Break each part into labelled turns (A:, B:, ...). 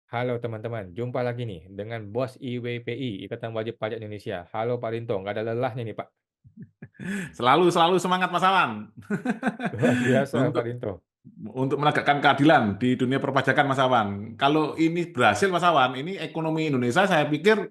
A: Halo teman-teman, jumpa lagi nih dengan Bos IWPI, Ikatan Wajib Pajak Indonesia. Halo Pak Rinto, nggak ada lelahnya nih Pak.
B: Selalu selalu semangat Mas Awan.
A: Luar biasa Pak
B: Untuk
A: Rinto.
B: menegakkan keadilan di dunia perpajakan Mas Awan. Kalau ini berhasil Mas Awan, ini ekonomi Indonesia saya pikir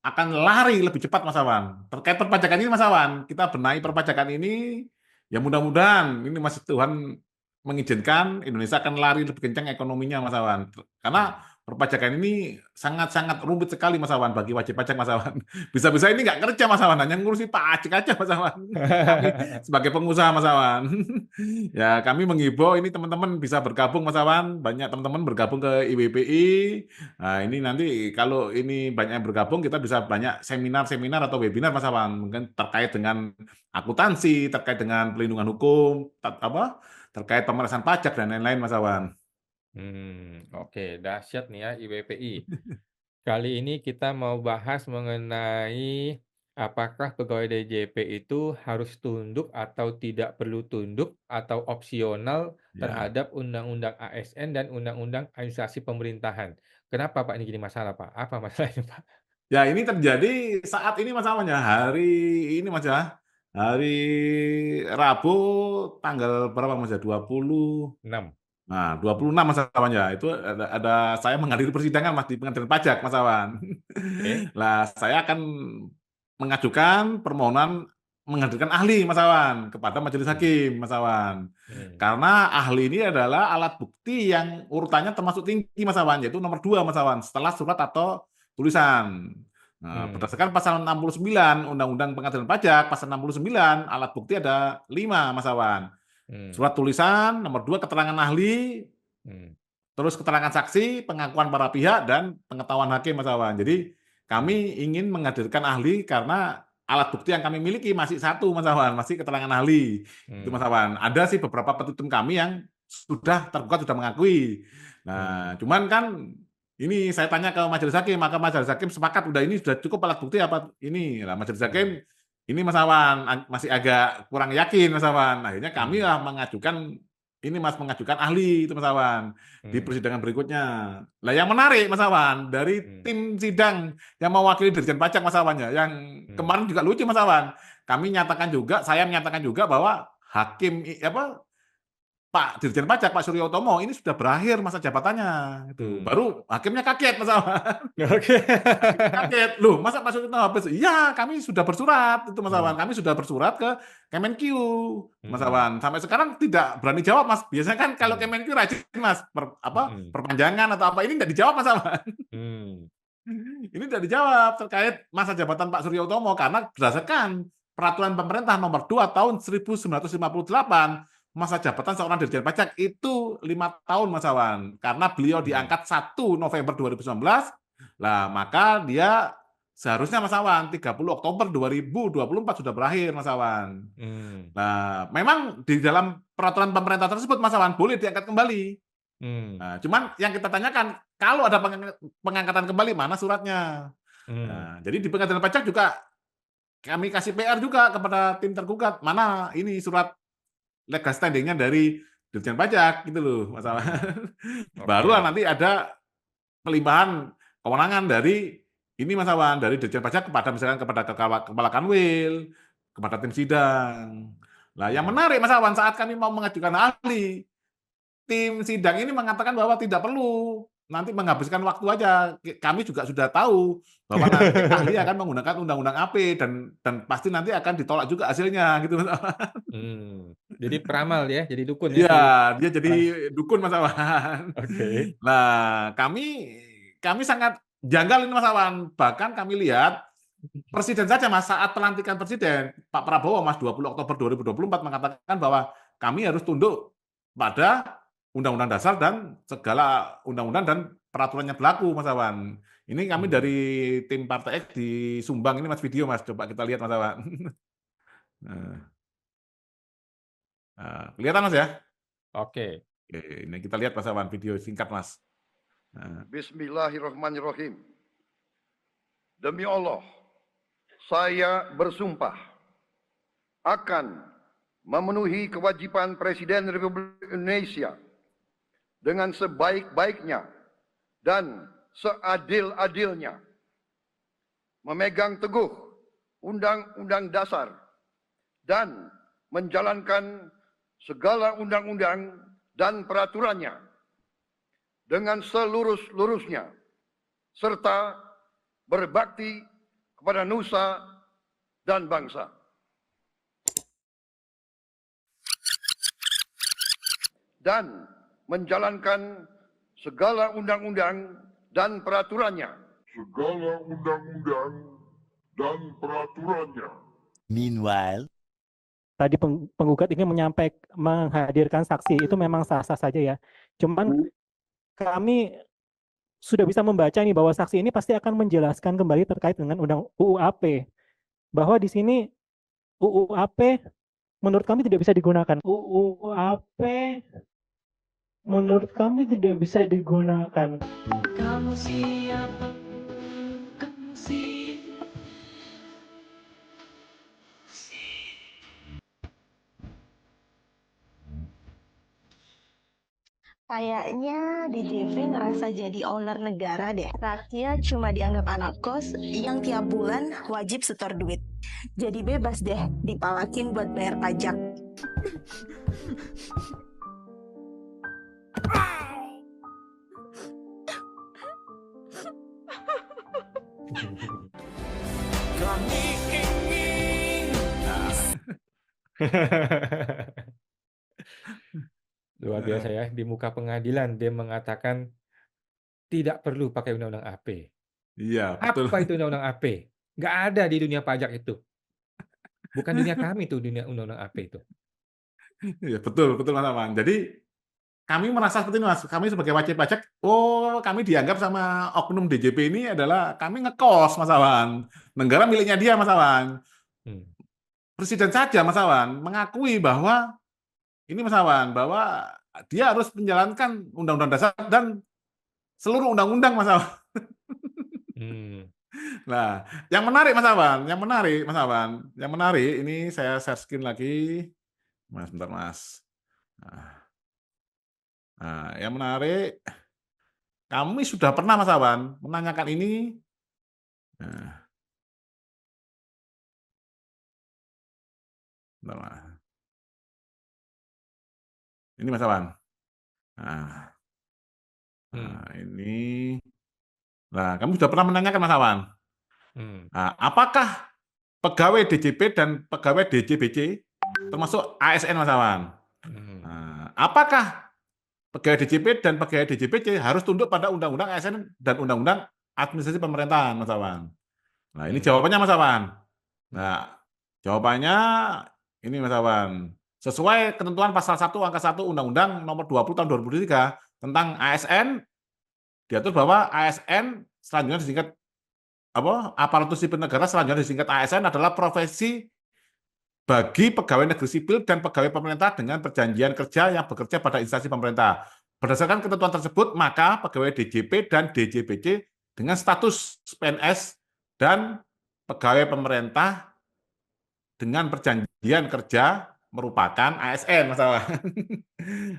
B: akan lari lebih cepat Mas Awan. Terkait perpajakan ini Mas Awan, kita benahi
A: Hmm.
B: perpajakan ini ya mudah-mudahan ini masih Tuhan mengizinkan Indonesia akan lari lebih kencang ekonominya Mas Awan. Karena
A: Hmm.
B: perpajakan ini sangat-sangat rumit sekali Mas Awan bagi wajib pajak Mas Awan. Bisa-bisa ini nggak kerja Mas Awan, hanya ngurusi pajak aja Mas Awan. Kami sebagai pengusaha Mas Awan. Ya, kami menghimbau ini teman-teman bisa bergabung Mas Awan. Banyak teman-teman bergabung ke IWPI. Nah, ini nanti kalau ini banyak yang bergabung, kita bisa banyak seminar-seminar atau webinar Mas Awan. Mungkin terkait dengan akuntansi, terkait dengan pelindungan hukum, terkait pemerasan pajak dan lain-lain Mas Awan.
A: Oke, dahsyat nih ya IWPI. Kali ini kita mau bahas mengenai apakah pegawai DJP itu harus tunduk atau tidak perlu tunduk atau opsional
B: Ya.
A: terhadap Undang-Undang ASN dan Undang-Undang Administrasi Pemerintahan. Kenapa Pak ini jadi masalah Pak? Apa masalahnya Pak?
B: Ya, ini terjadi saat ini Mas Awan ya, hari ini Mas ya. Hari Rabu tanggal berapa Mas ya? 20.
A: 6.
B: Nah, 26 Mas Awan ya, itu ada saya menghadiri persidangan Mas di pengadilan pajak Mas Awan.
A: Oke.
B: Lah, saya akan mengajukan permohonan menghadirkan ahli Mas Awan kepada majelis
A: Hmm.
B: hakim Mas Awan.
A: Hmm.
B: Karena ahli ini adalah alat bukti yang urutannya termasuk tinggi Mas Awan, yaitu nomor 2 Mas Awan, setelah surat atau tulisan. Nah,
A: Hmm.
B: berdasarkan pasal 69 Undang-Undang Pengadilan Pajak, pasal 69 alat bukti ada 5 Mas Awan.
A: Hmm.
B: Surat tulisan, nomor 2 keterangan ahli,
A: Hmm.
B: terus keterangan saksi, pengakuan para pihak, dan pengetahuan hakim Mas Awan. Jadi
A: Hmm.
B: kami ingin menghadirkan ahli karena alat bukti yang kami miliki masih satu Mas Awan, masih keterangan ahli. Itu Mas
A: Hmm.
B: Awan. Ada sih beberapa petitum kami yang sudah tergugat, sudah mengakui. Nah,
A: Hmm.
B: cuman kan ini saya tanya ke majelis hakim, maka majelis hakim sepakat udah ini sudah cukup alat bukti apa ini. Nah, majelis
A: Hmm.
B: hakim ini Mas Awan masih agak kurang yakin Mas Awan. Akhirnya kami
A: Hmm.
B: lah mengajukan ini Mas mengajukan ahli itu Mas Awan di
A: Hmm.
B: persidangan berikutnya. Lah yang menarik Mas Awan dari
A: Hmm.
B: tim sidang yang mewakili Dirjen Pajak Mas Awan ya, yang
A: Hmm.
B: kemarin juga lucu Mas Awan. Saya menyatakan juga bahwa hakim Pak Dirjen Pajak Pak Suryo Utomo ini sudah berakhir masa jabatannya itu.
A: Hmm.
B: Baru hakimnya kaget Mas Awan.
A: Oke.
B: Hakimnya kaget. Loh, masa Pak Suryo Utomo habis? Iya, kami sudah bersurat itu Mas Awan.
A: Hmm.
B: Kami sudah bersurat ke Kemenq Mas
A: Hmm.
B: Awan. Sampai sekarang tidak berani jawab Mas. Biasanya kan kalau
A: Hmm.
B: Kemenq rajin Mas,
A: Hmm.
B: perpanjangan atau apa ini tidak dijawab Mas Awan.
A: Hmm.
B: Ini tidak dijawab terkait masa jabatan Pak Suryo Utomo karena berdasarkan peraturan pemerintah nomor 2 tahun 1958 masa jabatan seorang Dirjen Pajak itu 5 tahun Mas Awan. Karena beliau
A: Hmm.
B: diangkat 1 November 2019, lah maka dia seharusnya Mas Awan 30 Oktober 2024 sudah berakhir Mas Awan.
A: Hmm.
B: Nah, memang di dalam peraturan pemerintah tersebut Mas Awan boleh diangkat kembali.
A: Hmm.
B: Nah, cuman yang kita tanyakan, kalau ada pengangkatan kembali, mana suratnya?
A: Hmm.
B: Nah, jadi di pengadilan pajak juga kami kasih PR juga kepada tim tergugat, mana ini surat legal standing-nya dari Dirjen Pajak gitu loh, Mas Awan.
A: Hmm.
B: Barulah
A: Oke.
B: nanti ada pelimpahan kewenangan dari ini Mas Awan, dari Dirjen Pajak kepada misalkan kepada kepala Kanwil, kepada tim sidang. Nah, yang
A: Hmm.
B: menarik Mas Awan, saat kami mau mengajukan ahli, tim sidang ini mengatakan bahwa tidak perlu, nanti menghabiskan waktu aja. Kami juga sudah tahu bahwa nanti ahli akan menggunakan undang-undang AP dan pasti nanti akan ditolak juga hasilnya gitu Mas.
A: Hmm. Jadi peramal ya, jadi dukun ya
B: Iya,
A: si
B: dia jadi
A: orang.
B: dukun Mas Awan.
A: Oke.
B: Nah, kami sangat janggal ini Mas Awan. Bahkan kami lihat Presiden saja Mas, saat pelantikan Presiden, Pak Prabowo Mas 20 Oktober 2024 mengatakan bahwa kami harus tunduk pada Undang-Undang Dasar dan segala undang-undang dan peraturannya berlaku Mas Awan. Ini kami
A: Hmm.
B: dari tim Partai X di Sumbang ini Mas video Mas, coba kita lihat Mas Awan. Nah, kelihatan Mas ya?
A: Oke.
B: Oke, ini kita lihat Mas Awan video singkat Mas. Nah,
C: Bismillahirrahmanirrahim. Demi Allah, saya bersumpah akan memenuhi kewajiban Presiden Republik Indonesia dengan sebaik-baiknya dan seadil-adilnya, memegang teguh Undang-Undang Dasar dan menjalankan segala undang-undang dan peraturannya dengan selurus-lurusnya, serta berbakti kepada nusa dan bangsa. Dan menjalankan segala undang-undang dan peraturannya.
D: Meanwhile,
E: Tadi penggugat ingin menghadirkan saksi, itu memang sah-sah saja ya. Cuman kami sudah bisa membaca nih bahwa saksi ini pasti akan menjelaskan kembali terkait dengan UU AP. Bahwa di sini UU AP menurut kami tidak bisa digunakan. UU AP menurut kami tidak bisa digunakan.
F: Kamu siapa? Kamu siapa?
G: Kayaknya DJP ngerasa jadi owner negara deh. Rakyat cuma dianggap anak kos yang tiap bulan wajib setor duit. Jadi bebas deh dipalakin buat bayar pajak.
A: Luar biasa ya, di muka pengadilan dia mengatakan tidak perlu pakai undang-undang AP.
B: Iya, betul.
A: Apa itu undang-undang AP? Nggak ada di dunia pajak itu. Bukan dunia kami tuh, dunia undang-undang AP itu.
B: Iya, betul, betul Mas Awan. Jadi kami merasa seperti ini Mas, kami sebagai wajib pajak, kami dianggap sama oknum DJP ini adalah kami ngekos Mas Awan. Negara miliknya dia Mas Awan.
A: Hmm.
B: Presiden saja Mas Awan mengakui bahwa ini Mas Awan, bahwa dia harus menjalankan Undang-Undang Dasar dan seluruh undang-undang Mas Awan. Nah, yang menarik Mas Awan, yang menarik ini saya share screen lagi. Mas, bentar Mas. Nah, yang menarik, kami sudah pernah Mas Awan menanyakan ini. Nah, bentar Mas. Ini Mas Awan. Nah, ini. Nah, kami sudah pernah menanyakan Mas Awan. Nah, apakah pegawai DJP dan pegawai DJBC termasuk ASN Mas Awan? Nah, apakah pegawai DJP dan pegawai DJBC harus tunduk pada Undang-Undang ASN dan Undang-Undang Administrasi Pemerintahan Mas Awan? Nah, ini jawabannya Mas Awan. Nah, jawabannya ini Mas Awan. Sesuai ketentuan pasal 1 angka 1 Undang-Undang Nomor 20 tahun 2003 tentang ASN, diatur bahwa ASN selanjutnya disingkat aparatur sipil negara selanjutnya disingkat ASN adalah profesi bagi pegawai negeri sipil dan pegawai pemerintah dengan perjanjian kerja yang bekerja pada instansi pemerintah. Berdasarkan ketentuan tersebut, maka pegawai DJP dan DJBC dengan status PNS dan pegawai pemerintah dengan perjanjian kerja merupakan ASN, Mas Awan.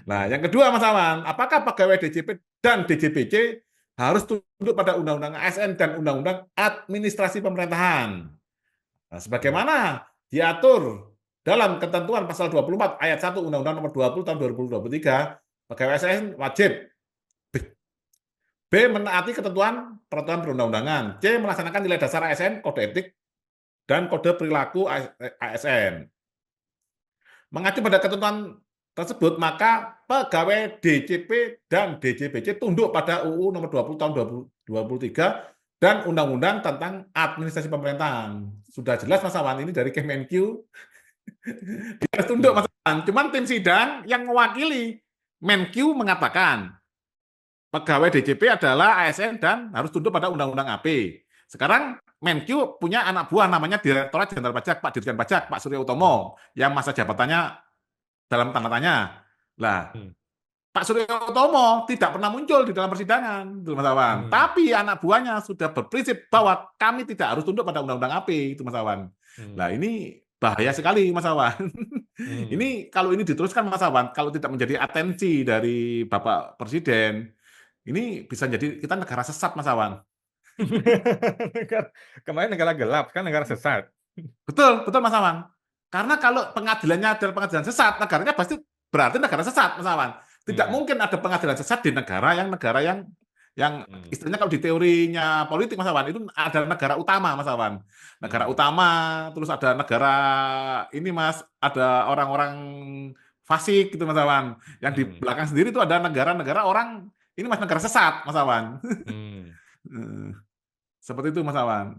B: Nah, yang kedua, Mas Awan, apakah pegawai DJP dan DJBC harus tunduk pada Undang-Undang ASN dan Undang-Undang Administrasi Pemerintahan? Nah, sebagaimana diatur dalam ketentuan pasal 24 ayat 1 Undang-Undang Nomor 20 tahun 2023, pegawai ASN wajib B. Menaati ketentuan peraturan perundang-undangan. C. Melaksanakan nilai dasar ASN, kode etik, dan kode perilaku ASN. Mengacu pada ketentuan tersebut, maka pegawai DJP dan DJBC tunduk pada UU Nomor 20 tahun 2023 dan Undang-Undang tentang Administrasi Pemerintahan. Sudah jelas Mas Awan, ini dari Kemenq. Dia tunduk Mas Awan. Cuman tim sidang yang mewakili Menq mengatakan pegawai DJP adalah ASN dan harus tunduk pada Undang-Undang AP. Sekarang Menq punya anak buah namanya Direktorat Jenderal Pajak, Pak Dirjen Pajak, Pak Surya Utomo, yang masa jabatannya dalam tanda tanya. Lah, Pak Surya Utomo tidak pernah muncul di dalam persidangan, Mas Awan. Tapi anak buahnya sudah berprinsip bahwa kami tidak harus tunduk pada Undang-Undang AP, itu Mas Awan. Nah, ini bahaya sekali, Mas Awan. Ini kalau ini diteruskan, Mas Awan, kalau tidak menjadi atensi dari Bapak Presiden, ini bisa jadi kita negara sesat, Mas Awan.
A: Kemarin negara gelap, kan negara sesat.
B: Betul, betul Mas Awan. Karena kalau pengadilannya adalah pengadilan sesat, negaranya pasti berarti negara sesat, Mas Awan. Tidak mungkin ada pengadilan sesat di negara yang istilahnya kalau di teorinya politik, Mas Awan, itu adalah negara utama, Mas Awan. Negara utama, terus ada negara ini, Mas, ada orang-orang fasik gitu, Mas Awan. Yang di belakang sendiri itu ada negara-negara orang ini, Mas, negara sesat, Mas Awan. Seperti itu, Mas Awan.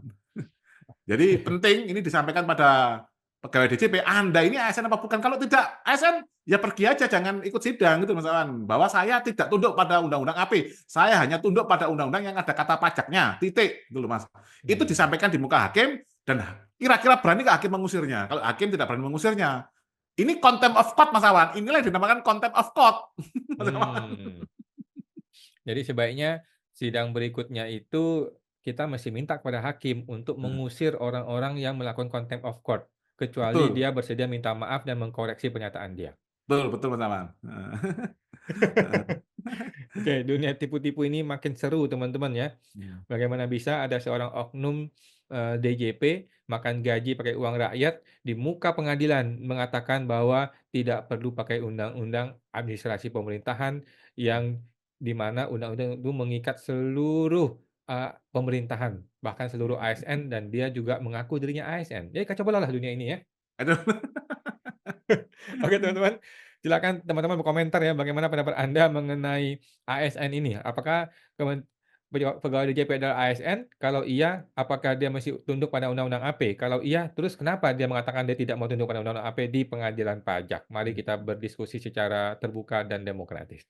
B: Jadi penting ini disampaikan pada pegawai DJP, Anda ini ASN apa bukan? Kalau tidak ASN, ya pergi aja, jangan ikut sidang gitu, Mas Awan. Bahwa saya tidak tunduk pada Undang-Undang AP, saya hanya tunduk pada undang-undang yang ada kata pajaknya, titik, gitu loh, Mas. Itu disampaikan di muka hakim, dan kira-kira berani nggak hakim mengusirnya? Kalau hakim tidak berani mengusirnya, ini contempt of court, Mas Awan. Inilah yang dinamakan contempt of court. Mas Awan.
A: Jadi sebaiknya sidang berikutnya itu kita mesti minta kepada hakim untuk mengusir orang-orang yang melakukan contempt of court, kecuali
B: Betul.
A: dia bersedia minta maaf dan mengkoreksi pernyataan dia.
B: Betul, betul, Mas Awan.
A: Oke, dunia tipu-tipu ini makin seru, teman-teman ya. Bagaimana bisa ada seorang oknum DJP makan gaji pakai uang rakyat di muka pengadilan mengatakan bahwa tidak perlu pakai undang-undang administrasi pemerintahan yang di mana undang-undang itu mengikat seluruh pemerintahan, bahkan seluruh ASN, dan dia juga mengaku dirinya ASN. Jadi kacau balau lah dunia ini ya.
B: Aduh.
A: Oke teman-teman, silakan teman-teman berkomentar ya bagaimana pendapat Anda mengenai ASN ini. Apakah pegawai DJP adalah ASN? Kalau iya, apakah dia masih tunduk pada Undang-Undang AP? Kalau iya, terus kenapa dia mengatakan dia tidak mau tunduk pada Undang-Undang AP di pengadilan pajak? Mari kita berdiskusi secara terbuka dan demokratis.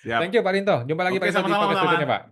B: Siap.
A: Thank you Pak Rinto. Jumpa lagi
B: Oke,
A: Pak Rinto di
B: sama-sama,
A: podcast
B: Mas Awan.
A: berikutnya Pak.